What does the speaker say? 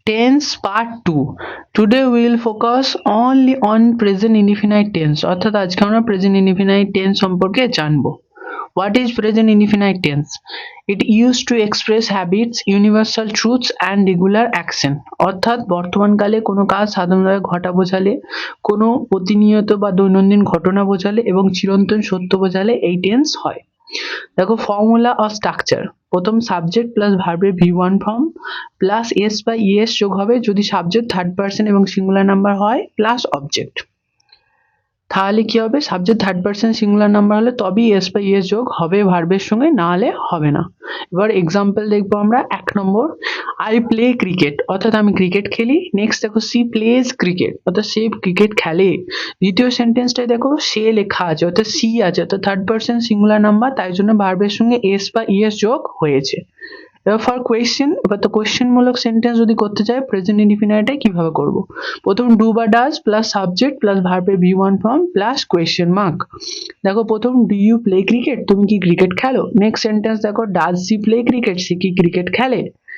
Tense part 2 today will focus only on present indefinite tense অর্থাৎ আজকে আমরা present indefinite tense সম্পর্কে জানবো। What is present indefinite tense? It used to express habits, universal truths and regular action. অর্থাৎ বর্তমানকালে কোনো কাজ সাধারণভাবে ঘটা বোঝালে, কোনো প্রতিনিয়ত বা দৈনন্দিন ঘটনা বোঝালে এবং চিরন্তন সত্য বোঝালে এই টেন্স হয়। দেখো ফর্মুলা অফ স্ট্রাকচার, প্রথম সাবজেক্ট প্লাস ভার্বের V1 ফর্ম প্লাস এস বা ইএস যোগ হবে যদি সাবজেক্ট থার্ড পারসন এবং সিঙ্গুলার নাম্বার হয় প্লাস অবজেক্ট। তাহলে কি হবে, subject third person singular number হলে তবেই এস বা ইএস যোগ হবে ভার্বের সঙ্গে, না হলে হবে না। এবার এক্সাম্পল দেখবো আমরা। 1 নম্বর, আই প্লে ক্রিকেট অর্থাৎ আমি ক্রিকেট খেলি। নেক্সট দেখো সি প্লেজ ক্রিকেট অর্থাৎ সে ক্রিকেট খেলে। দ্বিতীয় সেন্টেন্সটাই দেখো সে লেখা আছে অর্থাৎ সি আছে অর্থাৎ থার্ড পারসন সিঙ্গুলার নাম্বার, তাই জন্য ভার্বের সঙ্গে এস বা ইএস যোগ হয়েছে। এবার ফর কোয়েশ্চেন, এবার তো কোয়েশ্চেন মূলক সেন্টেন্স যদি করতে চাই প্রেজেন্ট ইনডিফিনাইটে কিভাবে করব। প্রথম ডু বা ডাজ প্লাস সাবজেক্ট প্লাস ভার্বের V1 form plus question mark. দেখো প্রথম ডু ইউ প্লে ক্রিকেট, তুমি কি ক্রিকেট খেলো। নেক্সট সেন্টেন্স দেখো ডাজ সি প্লে ক্রিকেট, সে কি ক্রিকেট খেলে।